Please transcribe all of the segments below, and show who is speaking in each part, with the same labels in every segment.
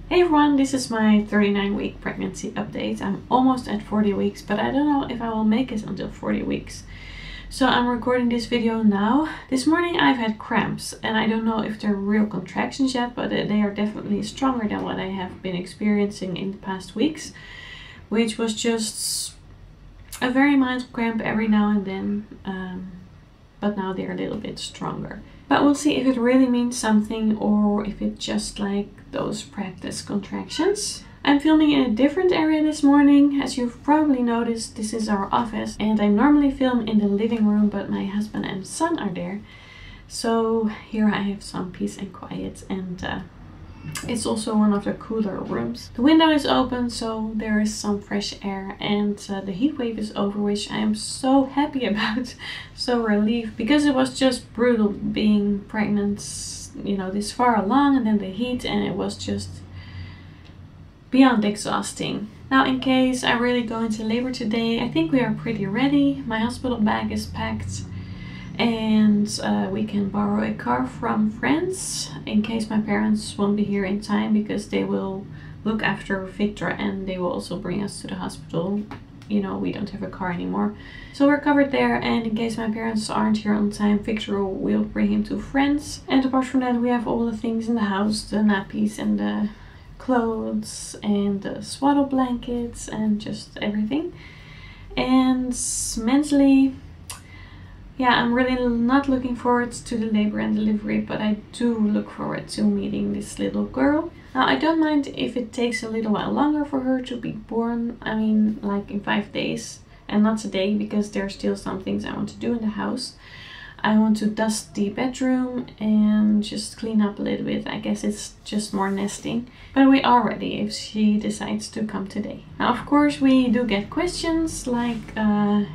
Speaker 1: Hey everyone, this is my 39-week pregnancy update. I'm almost at 40 weeks, but I don't know if I will make it until 40 weeks. So I'm recording this video now. This morning I've had cramps and I don't know if they're real contractions yet, but they are definitely stronger than what I have been experiencing in the past weeks, which was just a very mild cramp every now and then, but now they're a little bit stronger. But we'll see if it really means something or if it's just like those practice contractions. I'm filming in a different area this morning. As you've probably noticed, this is our office and I normally film in the living room, but my husband and son are there. So here I have some peace and quiet, and it's also one of the cooler rooms. The window is open, so there is some fresh air, and the heat wave is over, which I am so happy about. So relieved, because it was just brutal being pregnant, you know, this far along, and then the heat, and it was just beyond exhausting. Now, in case I really go into labor today, I think we are pretty ready. My hospital bag is packed, and we can borrow a car from friends in case my parents won't be here in time, because they will look after Victor and they will also bring us to the hospital. You know, we don't have a car anymore, so we're covered there. And in case my parents aren't here on time, Victor will bring him to friends. And apart from that, we have all the things in the house, the nappies and the clothes and the swaddle blankets and just everything. And mentally, yeah, I'm really not looking forward to the labor and delivery, but I do look forward to meeting this little girl. Now, I don't mind if it takes a little while longer for her to be born. I mean, like in 5 days and not today, because there are still some things I want to do in the house. I want to dust the bedroom and just clean up a little bit. I guess it's just more nesting. But we are ready if she decides to come today. Now, of course, we do get questions like,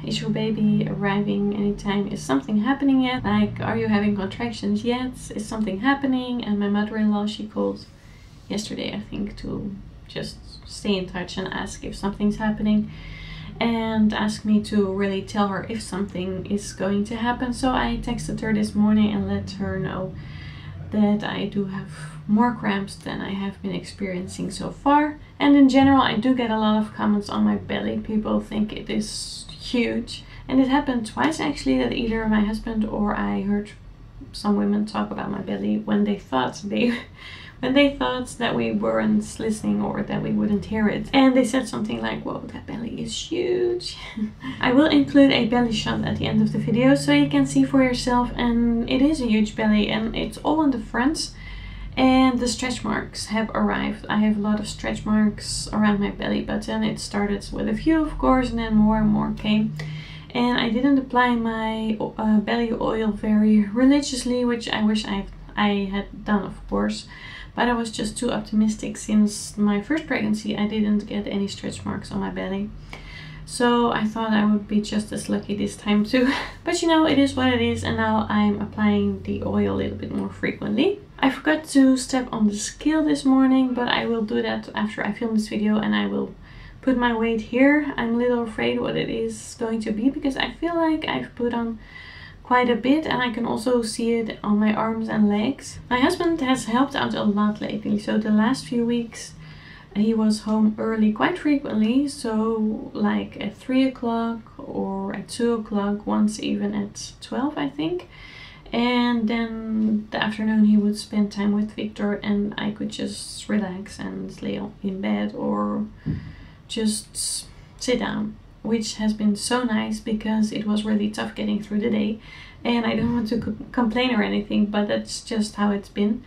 Speaker 1: is your baby arriving anytime? Is something happening yet? Like, are you having contractions yet? Is something happening? And my mother-in-law, she called yesterday, I think, to just stay in touch and ask if something's happening, and asked me to really tell her if something is going to happen. So I texted her this morning and let her know that I do have more cramps than I have been experiencing so far. And in general, I do get a lot of comments on my belly. People think it is huge, and it happened twice actually, that either my husband or I heard some women talk about my belly when they thought that we weren't listening or that we wouldn't hear it. And they said something like, whoa, that belly is huge. I will include a belly shot at the end of the video so you can see for yourself. And it is a huge belly, and it's all in the front. And the stretch marks have arrived. I have a lot of stretch marks around my belly button. It started with a few, of course, and then more and more came. And I didn't apply my belly oil very religiously, which I wish I had done, of course. But I was just too optimistic. Since my first pregnancy, I didn't get any stretch marks on my belly. So I thought I would be just as lucky this time too. But you know, it is what it is, and now I'm applying the oil a little bit more frequently. I forgot to step on the scale this morning, but I will do that after I film this video, and I will put my weight here. I'm a little afraid what it is going to be, because I feel like I've put on quite a bit, and I can also see it on my arms and legs. My husband has helped out a lot lately, so the last few weeks he was home early quite frequently, so like at 3 o'clock or at 2 o'clock, once even at 12, I think. And then the afternoon he would spend time with Victor, and I could just relax and lay in bed or just sit down, which has been so nice, because it was really tough getting through the day. And I don't want to complain or anything, but that's just how it's been.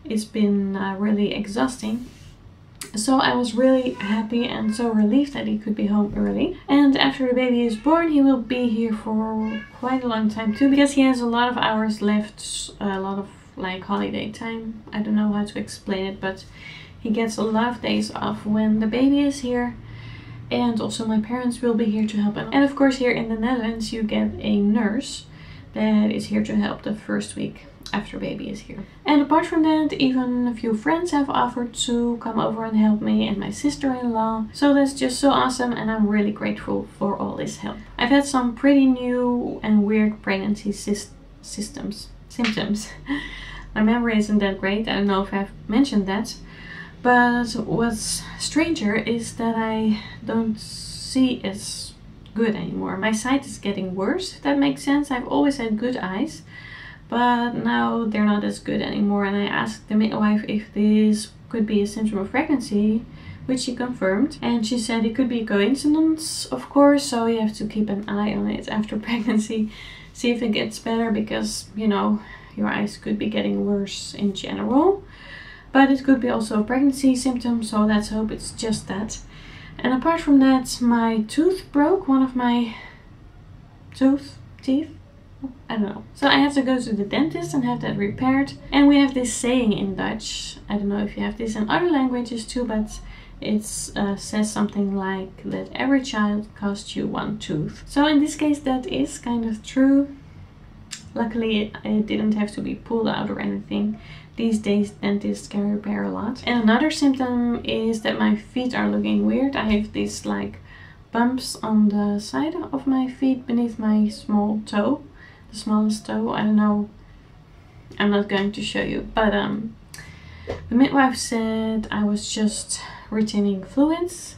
Speaker 1: It's been really exhausting. So I was really happy and so relieved that he could be home early. And after the baby is born, he will be here for quite a long time too, because he has a lot of hours left, a lot of like holiday time. I don't know how to explain it, but he gets a lot of days off when the baby is here. And also my parents will be here to help. And of course, here in the Netherlands, you get a nurse that is here to help the first week after baby is here. And apart from that, even a few friends have offered to come over and help me, and my sister-in-law. So that's just so awesome, and I'm really grateful for all this help. I've had some pretty new and weird pregnancy symptoms. My memory isn't that great. I don't know if I've mentioned that. But what's stranger is that I don't see as good anymore. My sight is getting worse, if that makes sense. I've always had good eyes, but now they're not as good anymore. And I asked the midwife if this could be a symptom of pregnancy, which she confirmed. And she said it could be a coincidence, of course, so you have to keep an eye on it after pregnancy. See if it gets better, because, you know, your eyes could be getting worse in general. But it could be also a pregnancy symptom, so let's hope it's just that. And apart from that, my tooth broke, one of my teeth, I don't know. So I had to go to the dentist and have that repaired. And we have this saying in Dutch, I don't know if you have this in other languages too, but it says something like that every child costs you one tooth. So in this case that is kind of true. Luckily it didn't have to be pulled out or anything. These days dentists can repair a lot. And another symptom is that my feet are looking weird. I have these like bumps on the side of my feet beneath my small toe. The smallest toe, I don't know. I'm not going to show you. But the midwife said I was just retaining fluids.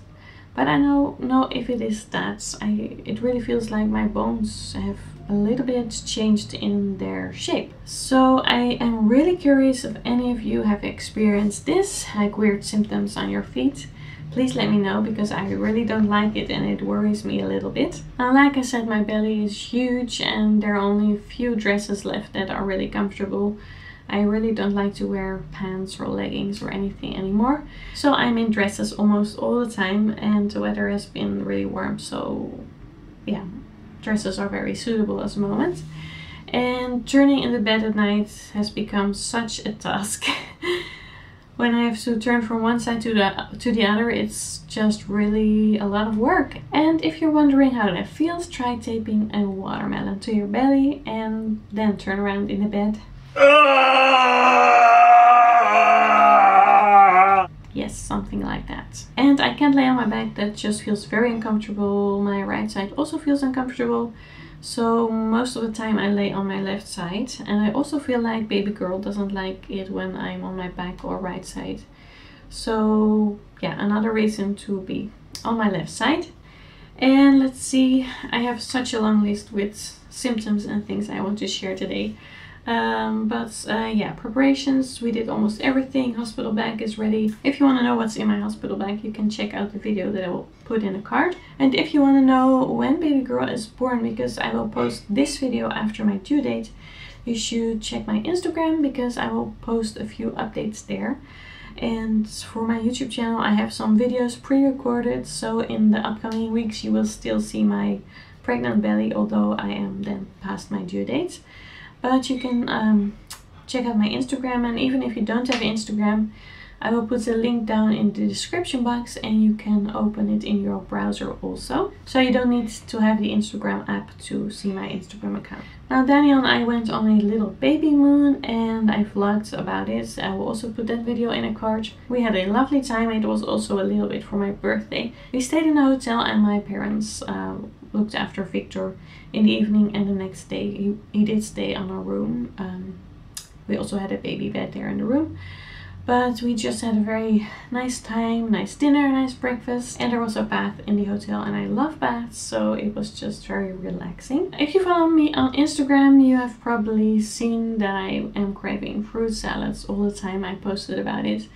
Speaker 1: But I don't know if it is that. It really feels like my bones have a little bit changed in their shape. So I am really curious if any of you have experienced this, like weird symptoms on your feet. Please let me know, because I really don't like it and it worries me a little bit. Now, like I said, my belly is huge and there are only a few dresses left that are really comfortable. I really don't like to wear pants or leggings or anything anymore. So I'm in dresses almost all the time, and the weather has been really warm, so yeah, dresses are very suitable at the moment. And turning in the bed at night has become such a task. When I have to turn from one side to the other, it's just really a lot of work. And if you're wondering how that feels, try taping a watermelon to your belly and then turn around in the bed. Yes, something like that. And I can't lay on my back, that just feels very uncomfortable. My right side also feels uncomfortable. So most of the time I lay on my left side. And I also feel like baby girl doesn't like it when I'm on my back or right side. So yeah, another reason to be on my left side. And let's see, I have such a long list with symptoms and things I want to share today. Yeah, preparations, we did almost everything. Hospital bag is ready. If you want to know what's in my hospital bag, you can check out the video that I will put in the card. And if you want to know when baby girl is born, because I will post this video after my due date, you should check my Instagram, because I will post a few updates there. And for my YouTube channel I have some videos pre-recorded, so in the upcoming weeks you will still see my pregnant belly, although I am then past my due date. But you can check out my Instagram, and even if you don't have Instagram, I will put a link down in the description box and you can open it in your browser also. So you don't need to have the Instagram app to see my Instagram account. Now Daniel and I went on a little baby moon and I vlogged about it. I will also put that video in a card. We had a lovely time. It was also a little bit for my birthday. We stayed in a hotel and my parents looked after Victor in the evening, and the next day he did stay on our room. We also had a baby bed there in the room. But we just had a very nice time, nice dinner, nice breakfast, and there was a bath in the hotel, and I love baths, so it was just very relaxing. If you follow me on Instagram, you have probably seen that I am craving fruit salads all the time. I posted about it.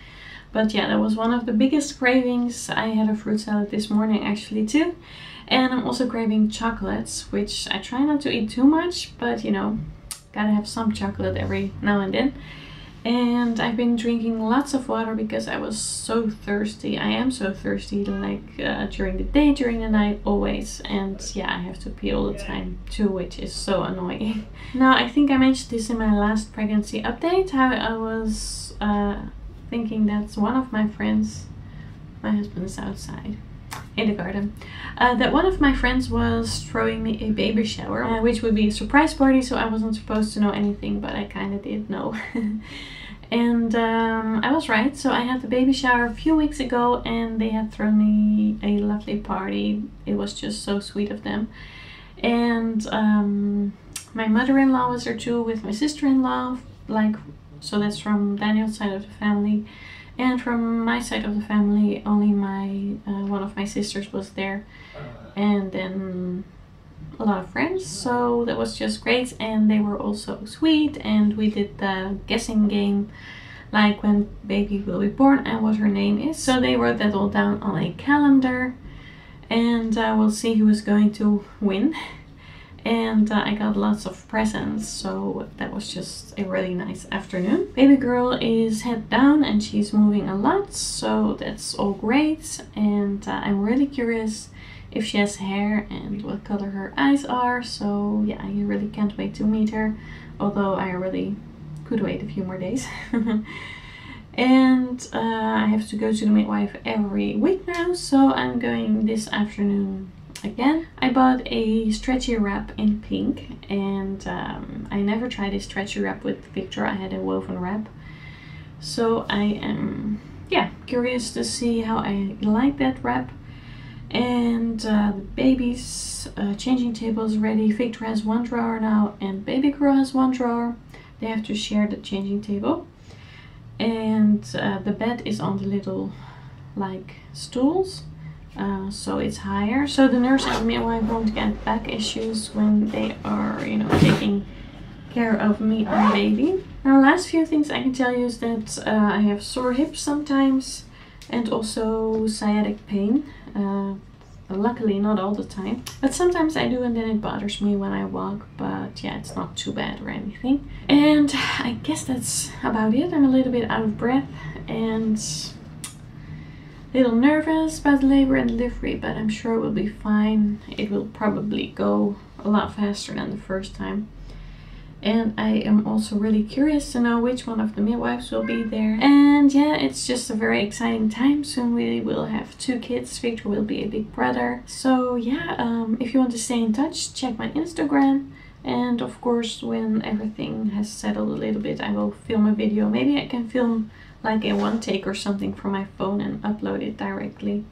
Speaker 1: But yeah, that was one of the biggest cravings. I had a fruit salad this morning actually too. And I'm also craving chocolates, which I try not to eat too much, but you know, gotta have some chocolate every now and then. And I've been drinking lots of water because I was so thirsty. I am so thirsty, like during the day, during the night, always. And yeah, I have to pee all the time too, which is so annoying. Now, I think I mentioned this in my last pregnancy update, how I was thinking that one of my friends, my husband is outside in the garden, that one of my friends was throwing me a baby shower, which would be a surprise party, so I wasn't supposed to know anything, but I kind of did know. And I was right, so I had the baby shower a few weeks ago and they had thrown me a lovely party. It was just so sweet of them. And my mother-in-law was there too with my sister-in-law, like So that's from Daniel's side of the family. And from my side of the family, only one of my sisters was there. And then a lot of friends, so that was just great. And they were also sweet, and we did the guessing game, like when baby will be born and what her name is. So they wrote that all down on a calendar, and we'll see who is going to win. And I got lots of presents, so that was just a really nice afternoon. Baby girl is head down and she's moving a lot, so that's all great. And I'm really curious if she has hair and what color her eyes are. So yeah, I really can't wait to meet her, although I really could wait a few more days. And I have to go to the midwife every week now, so I'm going this afternoon again. I bought a stretchy wrap in pink, and I never tried a stretchy wrap with Victor. I had a woven wrap, so I am curious to see how I like that wrap. And the baby's changing table is ready. Victor has one drawer now and baby girl has one drawer. They have to share the changing table, and the bed is on the little like stools. So it's higher, so the nurse and the midwife won't get back issues when they are, you know, taking care of me and baby. Now, last few things I can tell you is that I have sore hips sometimes, and also sciatic pain. Luckily not all the time, but sometimes I do, and then it bothers me when I walk, but yeah, it's not too bad or anything. And I guess that's about it. I'm a little bit out of breath and a little nervous about labor and delivery, but I'm sure it will be fine. It will probably go a lot faster than the first time. And I am also really curious to know which one of the midwives will be there. And yeah, it's just a very exciting time. Soon we will have 2 kids. Victor will be a big brother. So yeah, if you want to stay in touch, check my Instagram. And of course, when everything has settled a little bit, I will film a video. Maybe I can film like a one take or something from my phone and upload it directly.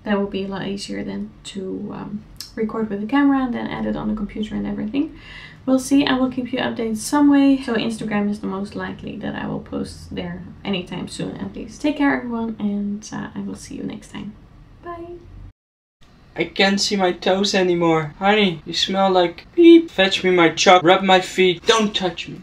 Speaker 1: That would be a lot easier than to record with the camera and then edit on the computer and everything. We'll see. I will keep you updated some way. So Instagram is the most likely that I will post there anytime soon at least. Take care everyone, and I will see you next time. Bye.
Speaker 2: I can't see my toes anymore. Honey, you smell like beep. Fetch me my chalk, rub my feet, don't touch me.